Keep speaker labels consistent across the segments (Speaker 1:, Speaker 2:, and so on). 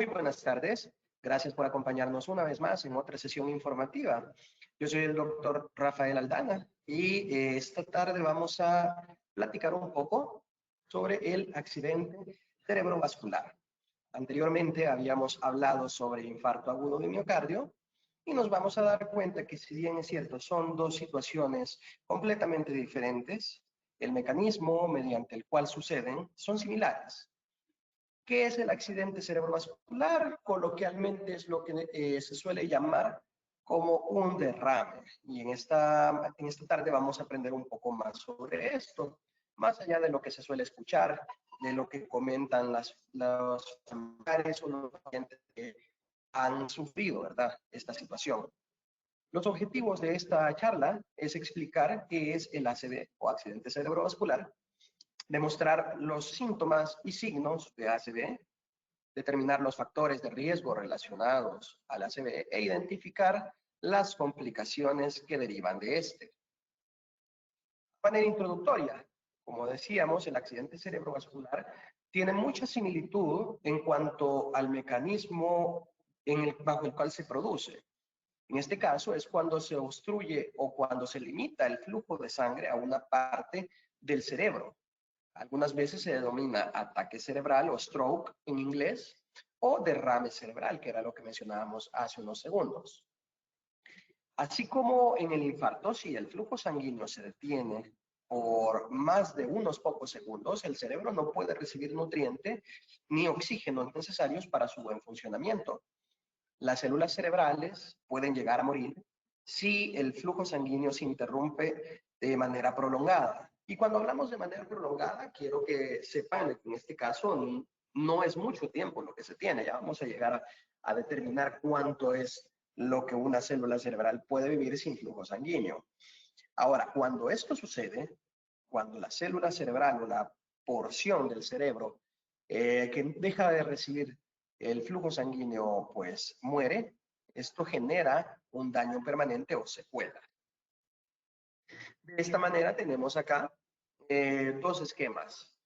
Speaker 1: Muy buenas tardes. Gracias por acompañarnos una vez más en otra sesión informativa. Yo soy el doctor Rafael Aldana y esta tarde vamos a platicar un poco sobre el accidente cerebrovascular. Anteriormente habíamos hablado sobre infarto agudo de miocardio y nos vamos a dar cuenta que, si bien es cierto, son dos situaciones completamente diferentes, el mecanismo mediante el cual suceden son similares. ¿Qué es el accidente cerebrovascular? Coloquialmente es lo que se suele llamar como un derrame. Y en esta tarde vamos a aprender un poco más sobre esto, más allá de lo que se suele escuchar, de lo que comentan los familiares o los pacientes que han sufrido, ¿verdad?, esta situación. Los objetivos de esta charla es explicar qué es el ACV o accidente cerebrovascular, demostrar los síntomas y signos de ACV, determinar los factores de riesgo relacionados al ACV e identificar las complicaciones que derivan de este. De manera introductoria, como decíamos, el accidente cerebrovascular tiene mucha similitud en cuanto al mecanismo bajo el cual se produce. En este caso es cuando se obstruye o cuando se limita el flujo de sangre a una parte del cerebro. Algunas veces se denomina ataque cerebral o stroke en inglés, o derrame cerebral, que era lo que mencionábamos hace unos segundos. Así como en el infarto, si el flujo sanguíneo se detiene por más de unos pocos segundos, el cerebro no puede recibir nutriente ni oxígeno necesarios para su buen funcionamiento. Las células cerebrales pueden llegar a morir si el flujo sanguíneo se interrumpe de manera prolongada. Y cuando hablamos de manera prolongada, quiero que sepan que en este caso no es mucho tiempo lo que se tiene. Ya vamos a llegar a determinar cuánto es lo que una célula cerebral puede vivir sin flujo sanguíneo. Ahora, cuando esto sucede, cuando la célula cerebral o la porción del cerebro que deja de recibir el flujo sanguíneo, pues muere, esto genera un daño permanente o secuela. De esta manera tenemos acá dos esquemas.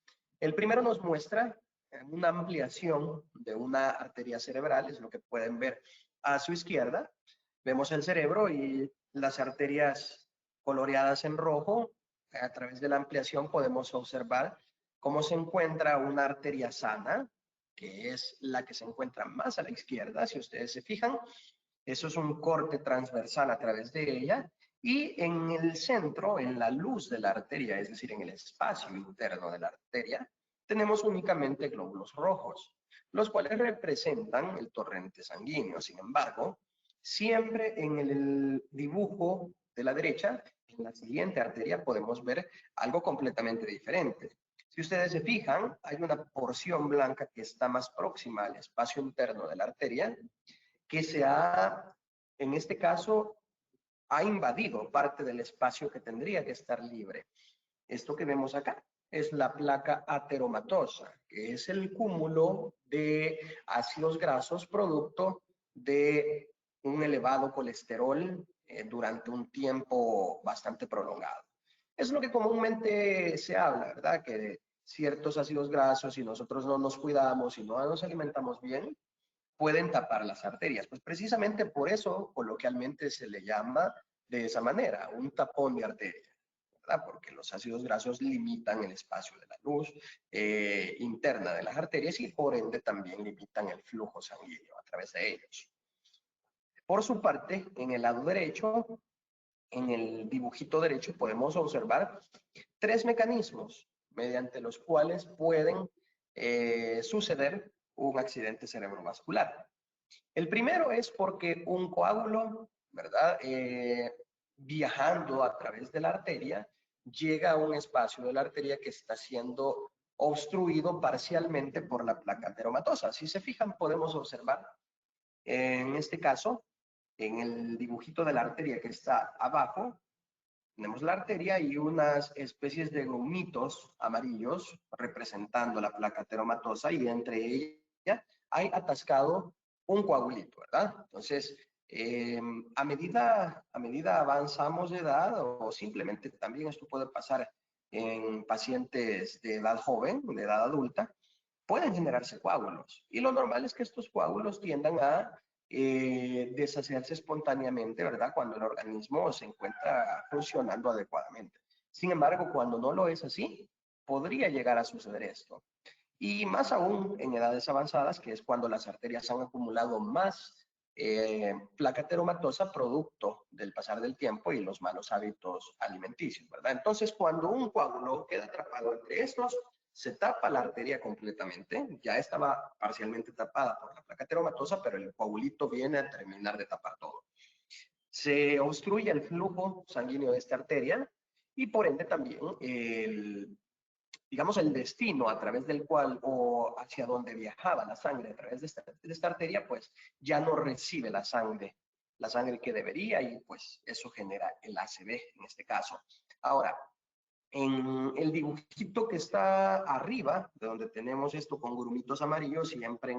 Speaker 1: El primero nos muestra una ampliación de una arteria cerebral, es lo que pueden ver a su izquierda. Vemos el cerebro y las arterias coloreadas en rojo. A través de la ampliación podemos observar cómo se encuentra una arteria sana, que es la que se encuentra más a la izquierda. Si ustedes se fijan, eso es un corte transversal a través de ella. Y en el centro, en la luz de la arteria, es decir, en el espacio interno de la arteria, tenemos únicamente glóbulos rojos, los cuales representan el torrente sanguíneo. Sin embargo, siempre en el dibujo de la derecha, en la siguiente arteria, podemos ver algo completamente diferente. Si ustedes se fijan, hay una porción blanca que está más próxima al espacio interno de la arteria, que en este caso, ha invadido parte del espacio que tendría que estar libre. Esto que vemos acá es la placa ateromatosa, que es el cúmulo de ácidos grasos producto de un elevado colesterol durante un tiempo bastante prolongado. Es lo que comúnmente se habla, ¿verdad? Que ciertos ácidos grasos, si nosotros no nos cuidamos y no nos alimentamos bien, pueden tapar las arterias. Pues precisamente por eso coloquialmente se le llama de esa manera, un tapón de arteria, ¿verdad? Porque los ácidos grasos limitan el espacio de la luz interna de las arterias y por ende también limitan el flujo sanguíneo a través de ellos. Por su parte, en el lado derecho, en el dibujito derecho, podemos observar tres mecanismos mediante los cuales pueden suceder un accidente cerebrovascular. El primero es porque un coágulo, ¿verdad? Viajando a través de la arteria, llega a un espacio de la arteria que está siendo obstruido parcialmente por la placa ateromatosa. Si se fijan, podemos observar, en este caso, en el dibujito de la arteria que está abajo, tenemos la arteria y unas especies de grumitos amarillos representando la placa ateromatosa, y entre ellas hay atascado un coagulito, ¿verdad? Entonces, a medida avanzamos de edad, o simplemente también esto puede pasar en pacientes de edad joven, de edad adulta, pueden generarse coágulos. Y lo normal es que estos coágulos tiendan a deshacerse espontáneamente, ¿verdad? Cuando el organismo se encuentra funcionando adecuadamente. Sin embargo, cuando no lo es así, podría llegar a suceder esto. Y más aún en edades avanzadas, que es cuando las arterias han acumulado más placa teromatosa producto del pasar del tiempo y los malos hábitos alimenticios, ¿verdad? Entonces, cuando un coágulo queda atrapado entre estos, se tapa la arteria completamente, ya estaba parcialmente tapada por la placa teromatosa, pero el coagulito viene a terminar de tapar todo. Se obstruye el flujo sanguíneo de esta arteria y por ende también digamos, el destino a través del cual o hacia donde viajaba la sangre a través de esta arteria, pues ya no recibe la sangre que debería y pues eso genera el ACV en este caso. Ahora, en el dibujito que está arriba, de donde tenemos esto con grumitos amarillos, siempre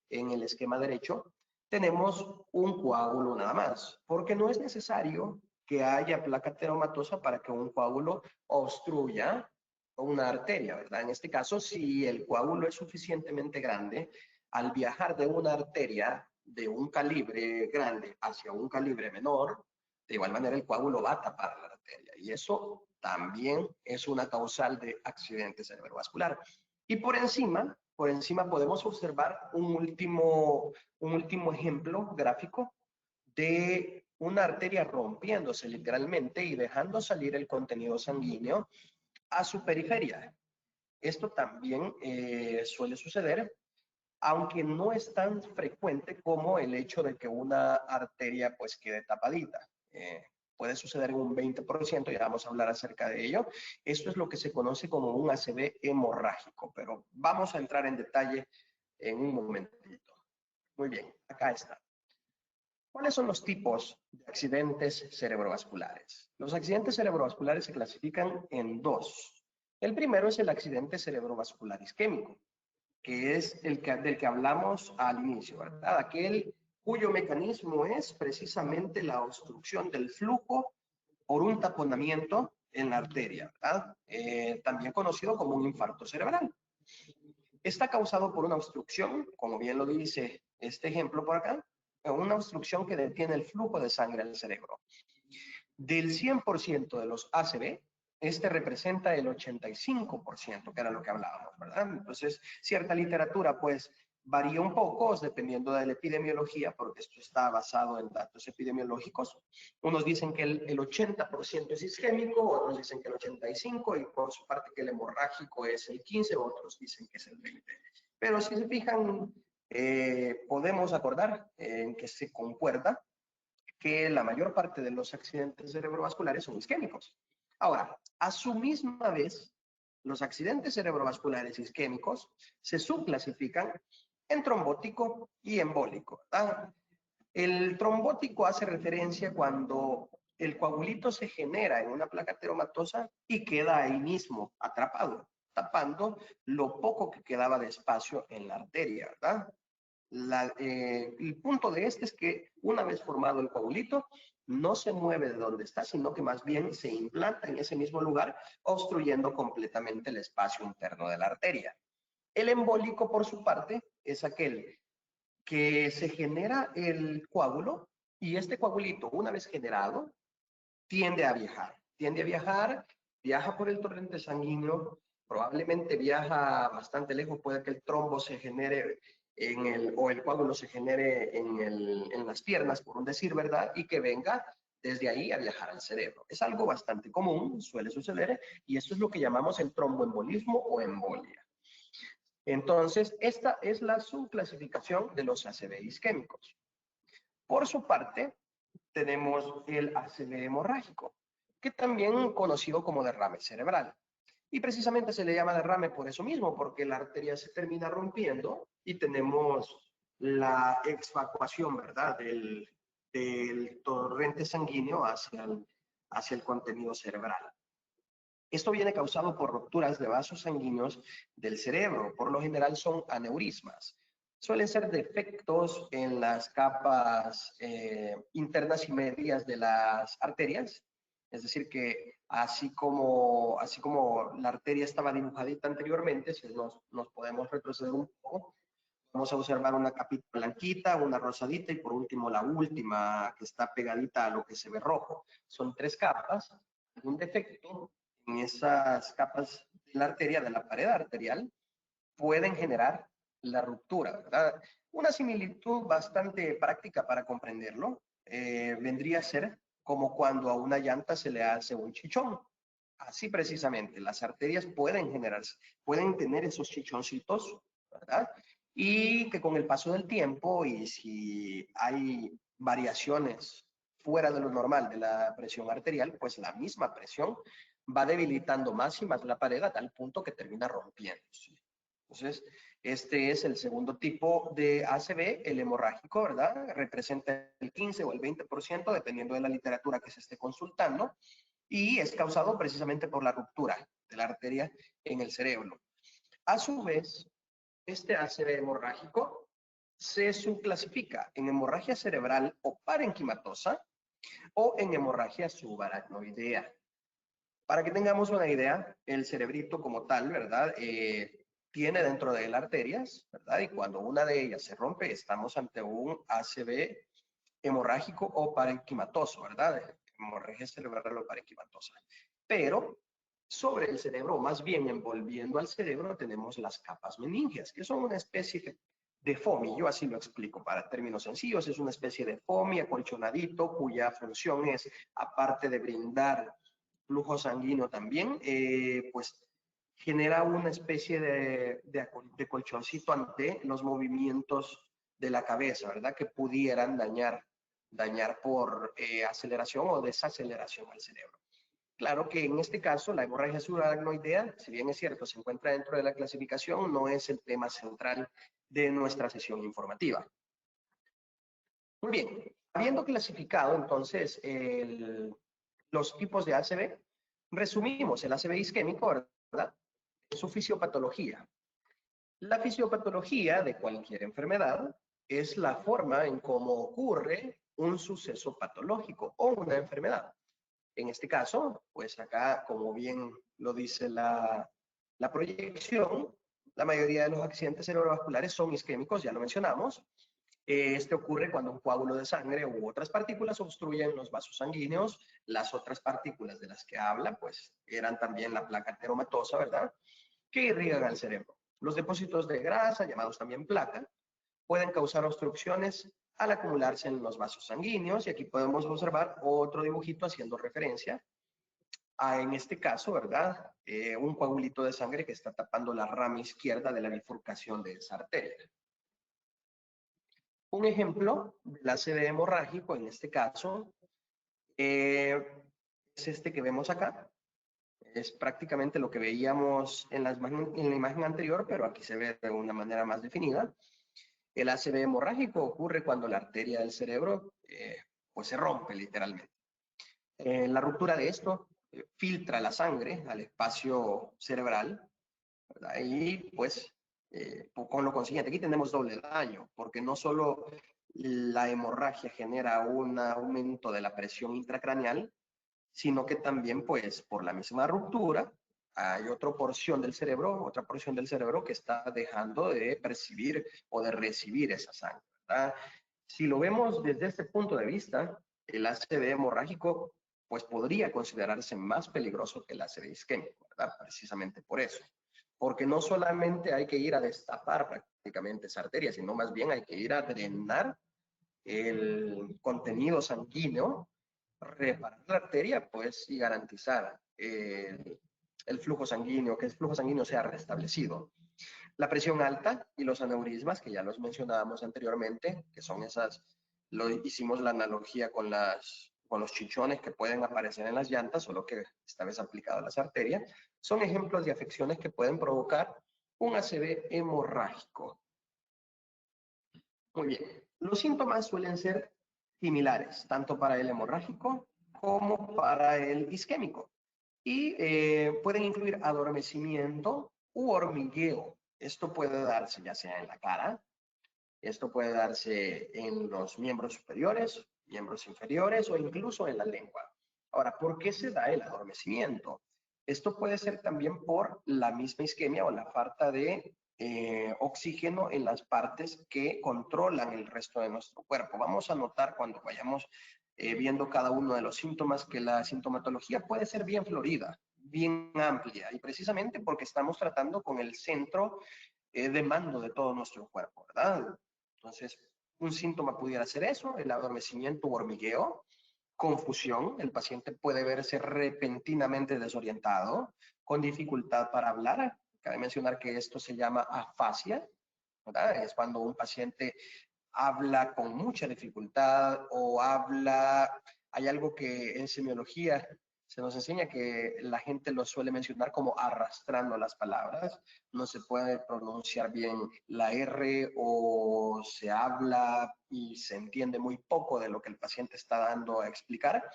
Speaker 1: en el esquema derecho, tenemos un coágulo nada más, porque no es necesario que haya placa teromatosa para que un coágulo obstruya una arteria, ¿verdad? En este caso, si el coágulo es suficientemente grande, al viajar de una arteria de un calibre grande hacia un calibre menor, de igual manera el coágulo va a tapar la arteria y eso también es una causal de accidente cerebrovascular. Y por encima podemos observar un último ejemplo gráfico de una arteria rompiéndose literalmente y dejando salir el contenido sanguíneo a su periferia. Esto también suele suceder, aunque no es tan frecuente como el hecho de que una arteria pues quede tapadita. Puede suceder en un 20%, ya vamos a hablar acerca de ello. Esto es lo que se conoce como un ACV hemorrágico, pero vamos a entrar en detalle en un momentito. Muy bien, acá está. ¿Cuáles son los tipos de accidentes cerebrovasculares? Los accidentes cerebrovasculares se clasifican en dos. El primero es el accidente cerebrovascular isquémico, que es del que hablamos al inicio, ¿verdad? Aquel cuyo mecanismo es precisamente la obstrucción del flujo por un taponamiento en la arteria, ¿verdad? También conocido como un infarto cerebral. Está causado por una obstrucción, como bien lo dice este ejemplo por acá, una obstrucción que detiene el flujo de sangre al cerebro. Del 100% de los ACV, este representa el 85%, que era lo que hablábamos, ¿verdad? Entonces, cierta literatura, pues, varía un poco dependiendo de la epidemiología, porque esto está basado en datos epidemiológicos. Unos dicen que el 80% es isquémico, otros dicen que el 85%, y por su parte que el hemorrágico es el 15%, otros dicen que es el 20%. Pero si se fijan, podemos acordar en que se concuerda que la mayor parte de los accidentes cerebrovasculares son isquémicos. Ahora, a su misma vez, los accidentes cerebrovasculares isquémicos se subclasifican en trombótico y embólico, ¿verdad? El trombótico hace referencia cuando el coagulito se genera en una placa teromatosa y queda ahí mismo atrapado, tapando lo poco que quedaba de espacio en la arteria, ¿verdad? El punto de este es que una vez formado el coagulito, no se mueve de donde está, sino que más bien se implanta en ese mismo lugar, obstruyendo completamente el espacio interno de la arteria. El embólico, por su parte, es aquel que se genera el coágulo y este coagulito, una vez generado, tiende a viajar, viaja por el torrente sanguíneo, probablemente viaja bastante lejos, puede que el trombo se genere o el coágulo se genere en las piernas, por un decir, ¿verdad? Y que venga desde ahí a viajar al cerebro. Es algo bastante común, suele suceder, y esto es lo que llamamos el tromboembolismo o embolia. Entonces, esta es la subclasificación de los ACV isquémicos. Por su parte, tenemos el ACV hemorrágico, que también conocido como derrame cerebral. Y precisamente se le llama derrame por eso mismo, porque la arteria se termina rompiendo y tenemos la exvacuación, ¿verdad?, del torrente sanguíneo hacia el contenido cerebral. Esto viene causado por rupturas de vasos sanguíneos del cerebro. Por lo general son aneurismas. Suelen ser defectos en las capas internas y medias de las arterias, Es decir, que así como la arteria estaba dibujadita anteriormente, si nos podemos retroceder un poco, vamos a observar una capita blanquita, una rosadita y por último la última que está pegadita a lo que se ve rojo. Son 3 capas. Un defecto en esas capas de la arteria, de la pared arterial, pueden generar la ruptura, ¿verdad? Una similitud bastante práctica para comprenderlo vendría a ser como cuando a una llanta se le hace un chichón. Así precisamente, las arterias pueden generarse, pueden tener esos chichoncitos, ¿verdad? Y que con el paso del tiempo y si hay variaciones fuera de lo normal de la presión arterial, pues la misma presión va debilitando más y más la pared a tal punto que termina rompiéndose. Entonces, este es el segundo tipo de ACV, el hemorrágico, ¿verdad? Representa el 15 o el 20%, dependiendo de la literatura que se esté consultando, y es causado precisamente por la ruptura de la arteria en el cerebro. A su vez, este ACV hemorrágico se subclasifica en hemorragia cerebral o parenquimatosa o en hemorragia subaracnoidea. Para que tengamos una idea, el cerebrito como tal, ¿verdad? Tiene dentro de él arterias, ¿verdad? Y cuando una de ellas se rompe, estamos ante un ACV hemorrágico o parenquimatoso, ¿verdad? Hemorragia cerebral o parenquimatosa. Pero sobre el cerebro, más bien envolviendo al cerebro, tenemos las capas meningias, que son una especie de foamy. Yo así lo explico para términos sencillos. Es una especie de foamy acolchonadito cuya función es, aparte de brindar flujo sanguíneo también, pues genera una especie de colchoncito ante los movimientos de la cabeza, ¿verdad? Que pudieran dañar por aceleración o desaceleración al cerebro. Claro que en este caso la hemorragia subaracnoidea, si bien es cierto, se encuentra dentro de la clasificación, no es el tema central de nuestra sesión informativa. Muy bien, habiendo clasificado entonces los tipos de ACV, resumimos el ACV isquémico, ¿verdad? En su fisiopatología. La fisiopatología de cualquier enfermedad es la forma en cómo ocurre un suceso patológico o una enfermedad. En este caso, pues acá, como bien lo dice la proyección, la mayoría de los accidentes cerebrovasculares son isquémicos, ya lo mencionamos. Este ocurre cuando un coágulo de sangre u otras partículas obstruyen los vasos sanguíneos. Las otras partículas de las que habla, pues eran también la placa ateromatosa, ¿verdad? Que irrigan al cerebro. Los depósitos de grasa, llamados también placa, pueden causar obstrucciones al acumularse en los vasos sanguíneos. Y aquí podemos observar otro dibujito haciendo referencia a, en este caso, ¿verdad? Un coagulito de sangre que está tapando la rama izquierda de la bifurcación de esa arteria. Un ejemplo del ACV hemorrágico, en este caso, es este que vemos acá. Es prácticamente lo que veíamos en la imagen anterior, pero aquí se ve de una manera más definida. El ACV hemorrágico ocurre cuando la arteria del cerebro pues se rompe literalmente. La ruptura de esto filtra la sangre al espacio cerebral, ¿verdad? Y pues con lo consiguiente, aquí tenemos doble daño, porque no solo la hemorragia genera un aumento de la presión intracraneal, sino que también pues por la misma ruptura hay otra porción del cerebro que está dejando de percibir o de recibir esa sangre, ¿verdad? Si lo vemos desde este punto de vista, el ACV hemorrágico pues podría considerarse más peligroso que el ACV isquémico, ¿verdad? Precisamente por eso. Porque no solamente hay que ir a destapar prácticamente esa arteria, sino más bien hay que ir a drenar el contenido sanguíneo, reparar la arteria, pues, y garantizar el flujo sanguíneo, que el flujo sanguíneo sea restablecido. La presión alta y los aneurismas, que ya los mencionábamos anteriormente, que son esas, hicimos la analogía con los chichones que pueden aparecer en las llantas, solo que esta vez aplicado a las arterias, son ejemplos de afecciones que pueden provocar un ACV hemorrágico. Muy bien. Los síntomas suelen ser similares, tanto para el hemorrágico como para el isquémico. Y pueden incluir adormecimiento u hormigueo. Esto puede darse ya sea en la cara, esto puede darse en los miembros superiores, miembros inferiores o incluso en la lengua. Ahora, ¿por qué se da el adormecimiento? Esto puede ser también por la misma isquemia o la falta de oxígeno en las partes que controlan el resto de nuestro cuerpo. Vamos a notar cuando vayamos viendo cada uno de los síntomas que la sintomatología puede ser bien florida, bien amplia, y precisamente porque estamos tratando con el centro de mando de todo nuestro cuerpo, ¿verdad? Entonces, un síntoma pudiera ser eso, el adormecimiento o hormigueo, confusión, el paciente puede verse repentinamente desorientado, con dificultad para hablar. Cabe mencionar que esto se llama afasia, ¿verdad? Es cuando un paciente habla con mucha dificultad o habla, hay algo que en semiología se nos enseña que la gente lo suele mencionar como arrastrando las palabras, no se puede pronunciar bien la R o se habla y se entiende muy poco de lo que el paciente está dando a explicar,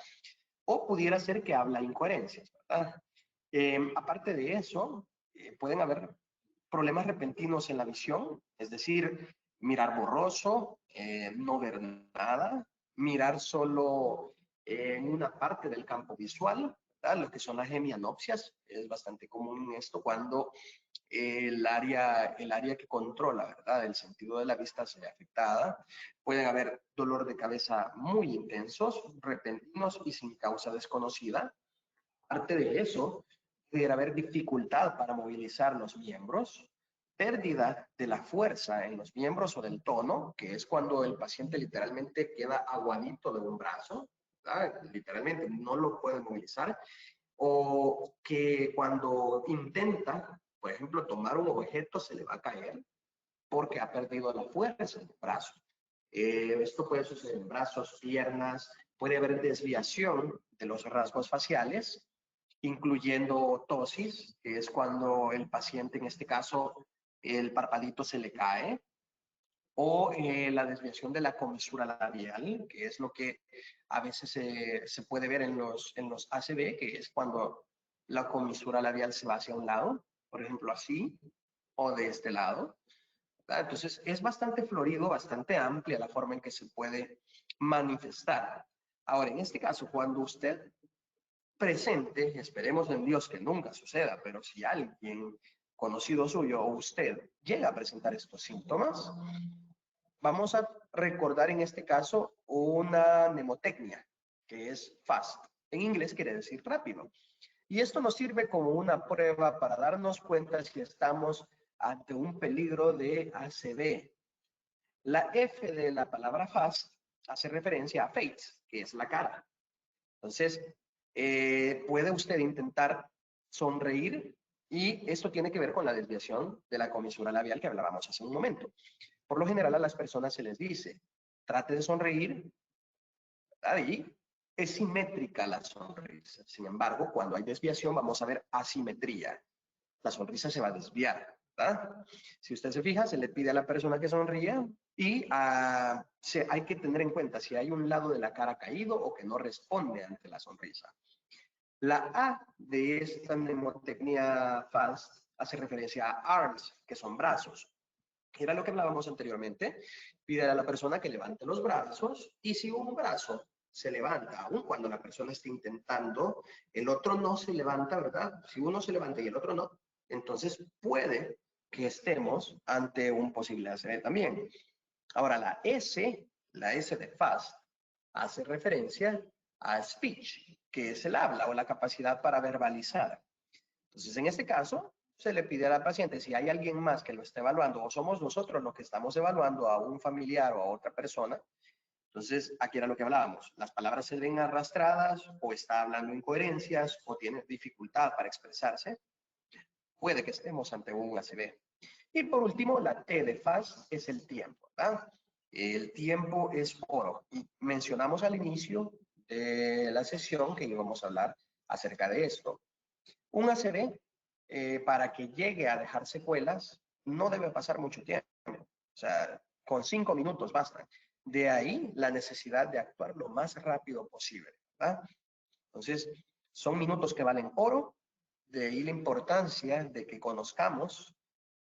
Speaker 1: o pudiera ser que habla incoherencias, ¿verdad? Aparte de eso, pueden haber problemas repentinos en la visión, es decir, mirar borroso, no ver nada, mirar solo en una parte del campo visual, ¿verdad? Lo que son las hemianopsias, es bastante común esto cuando el área que controla, ¿verdad? El sentido de la vista se ve afectada. Pueden haber dolor de cabeza muy intensos, repentinos y sin causa desconocida. Aparte de eso, pudiera haber dificultad para movilizar los miembros, pérdida de la fuerza en los miembros o del tono, que es cuando el paciente literalmente queda aguadito de un brazo, ¿verdad? Literalmente no lo puede movilizar, o que cuando intenta, por ejemplo, tomar un objeto se le va a caer porque ha perdido la fuerza en el brazo. Esto puede suceder en brazos, piernas, puede haber desviación de los rasgos faciales, incluyendo tosis, que es cuando el paciente, en este caso, el parpadito se le cae, o la desviación de la comisura labial, que es lo que a veces se puede ver en los ACV, que es cuando la comisura labial se va hacia un lado, por ejemplo así, o de este lado. ¿Verdad? Entonces es bastante florido, bastante amplia la forma en que se puede manifestar. Ahora, en este caso, cuando usted presente, esperemos en Dios que nunca suceda, pero si alguien conocido suyo o usted llega a presentar estos síntomas, vamos a recordar en este caso una mnemotecnia, que es FAST. En inglés quiere decir rápido. Y esto nos sirve como una prueba para darnos cuenta si estamos ante un peligro de ACV. La F de la palabra FAST hace referencia a face, que es la cara. Entonces, puede usted intentar sonreír y esto tiene que ver con la desviación de la comisura labial que hablábamos hace un momento. Por lo general a las personas se les dice, trate de sonreír, ¿verdad? Y es simétrica la sonrisa. Sin embargo, cuando hay desviación vamos a ver asimetría. La sonrisa se va a desviar, ¿verdad? Si usted se fija, se le pide a la persona que sonría y hay que tener en cuenta si hay un lado de la cara caído o que no responde ante la sonrisa. La A de esta mnemotecnia FAST hace referencia a arms, que son brazos. Era lo que hablábamos anteriormente. Pide a la persona que levante los brazos y si un brazo se levanta, aun cuando la persona esté intentando, el otro no se levanta, ¿verdad? Si uno se levanta y el otro no, entonces puede que estemos ante un posible ACV también. Ahora, la S de FAST, hace referencia a speech, que es el habla o la capacidad para verbalizar. Entonces, en este caso, se le pide a la paciente, si hay alguien más que lo esté evaluando o somos nosotros los que estamos evaluando a un familiar o a otra persona, entonces aquí era lo que hablábamos, las palabras se ven arrastradas o está hablando incoherencias o tiene dificultad para expresarse, puede que estemos ante un ACV. Y por último, la T de FAST es el tiempo, ¿verdad? El tiempo es oro. Y mencionamos al inicio de la sesión que íbamos a hablar acerca de esto. Un ACV, para que llegue a dejar secuelas, no debe pasar mucho tiempo. O sea, con 5 minutos basta. De ahí la necesidad de actuar lo más rápido posible, ¿verdad? Entonces, son minutos que valen oro. De ahí la importancia de que conozcamos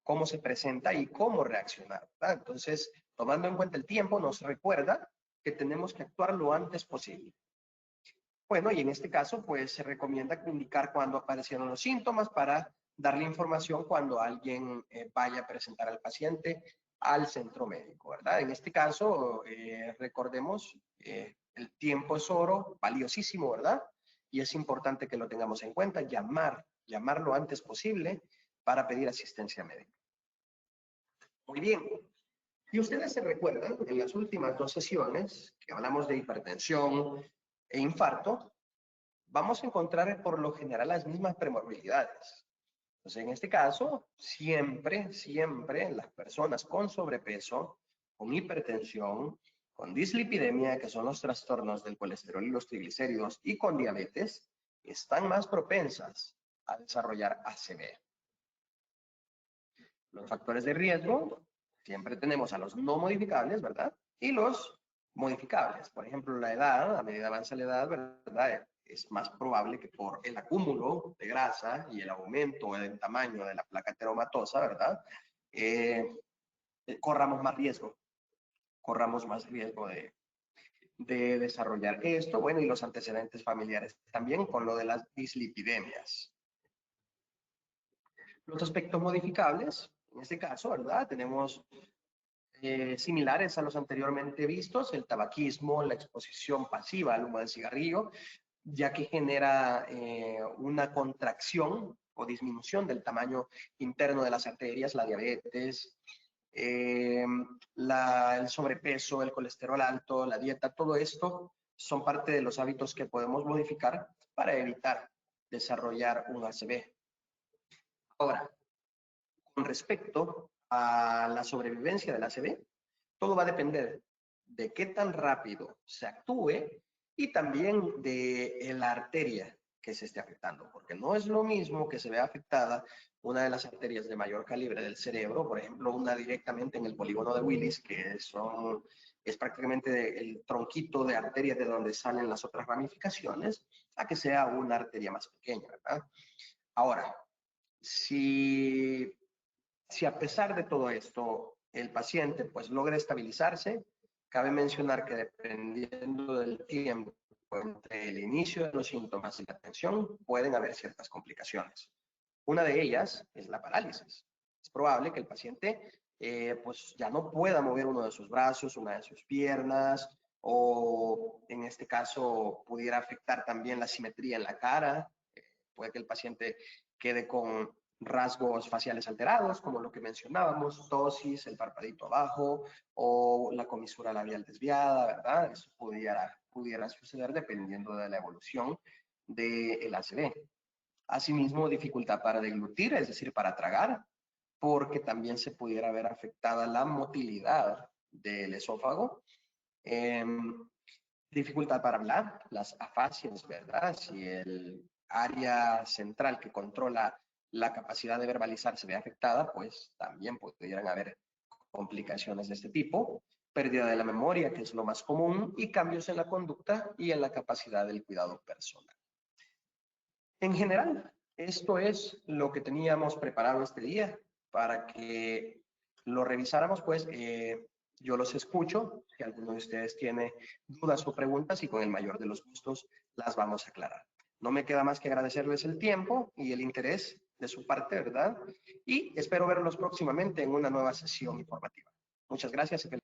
Speaker 1: cómo se presenta y cómo reaccionar, ¿verdad? Entonces, tomando en cuenta el tiempo, nos recuerda que tenemos que actuar lo antes posible. Bueno, y en este caso, pues se recomienda indicar cuándo aparecieron los síntomas para darle información cuando alguien vaya a presentar al paciente al centro médico, ¿verdad? En este caso, recordemos, el tiempo es oro, valiosísimo, ¿verdad? Y es importante que lo tengamos en cuenta, llamar lo antes posible para pedir asistencia médica. Muy bien. Y ustedes se recuerdan, en las últimas 2 sesiones, que hablamos de hipertensión e infarto, vamos a encontrar por lo general las mismas premorbilidades. Entonces, en este caso, siempre las personas con sobrepeso, con hipertensión, con dislipidemia, que son los trastornos del colesterol y los triglicéridos, y con diabetes, están más propensas a desarrollar ACV. Los factores de riesgo, siempre tenemos a los no modificables, ¿verdad? Y los modificables. Por ejemplo, la edad, a medida avanza la edad, ¿verdad? Es más probable que por el acúmulo de grasa y el aumento del tamaño de la placa ateromatosa, ¿verdad? Corramos más riesgo de desarrollar esto. Bueno, y los antecedentes familiares también con lo de las dislipidemias. Los aspectos modificables, en este caso, ¿verdad? Tenemos similares a los anteriormente vistos, el tabaquismo, la exposición pasiva al humo del cigarrillo, ya que genera una contracción o disminución del tamaño interno de las arterias, la diabetes, el sobrepeso, el colesterol alto, la dieta, todo esto son parte de los hábitos que podemos modificar para evitar desarrollar un ACV. Ahora, con respecto a la sobrevivencia del ACV, todo va a depender de qué tan rápido se actúe y también de la arteria que se esté afectando, porque no es lo mismo que se vea afectada una de las arterias de mayor calibre del cerebro, por ejemplo, una directamente en el polígono de Willis, que es prácticamente el tronquito de arterias de donde salen las otras ramificaciones, a que sea una arteria más pequeña, ¿verdad? Ahora, si a pesar de todo esto el paciente pues logra estabilizarse, cabe mencionar que dependiendo del tiempo entre el inicio de los síntomas y la atención, pueden haber ciertas complicaciones. Una de ellas es la parálisis. Es probable que el paciente pues ya no pueda mover uno de sus brazos, una de sus piernas, o en este caso pudiera afectar también la simetría en la cara. Puede que el paciente quede con rasgos faciales alterados, como lo que mencionábamos, tosis, el parpadito abajo o la comisura labial desviada, ¿verdad? Eso pudiera suceder dependiendo de la evolución del ACV. Asimismo, dificultad para deglutir, es decir, para tragar, porque también se pudiera ver afectada la motilidad del esófago. Dificultad para hablar, las afasias, ¿verdad? Si el área central que controla la capacidad de verbalizar se ve afectada, pues también pudieran haber complicaciones de este tipo, pérdida de la memoria, que es lo más común, y cambios en la conducta y en la capacidad del cuidado personal. En general, esto es lo que teníamos preparado este día para que lo revisáramos, pues yo los escucho. Si alguno de ustedes tiene dudas o preguntas, y con el mayor de los gustos las vamos a aclarar. No me queda más que agradecerles el tiempo y el interés de su parte, ¿verdad? Y espero verlos próximamente en una nueva sesión informativa. Muchas gracias y felicidades.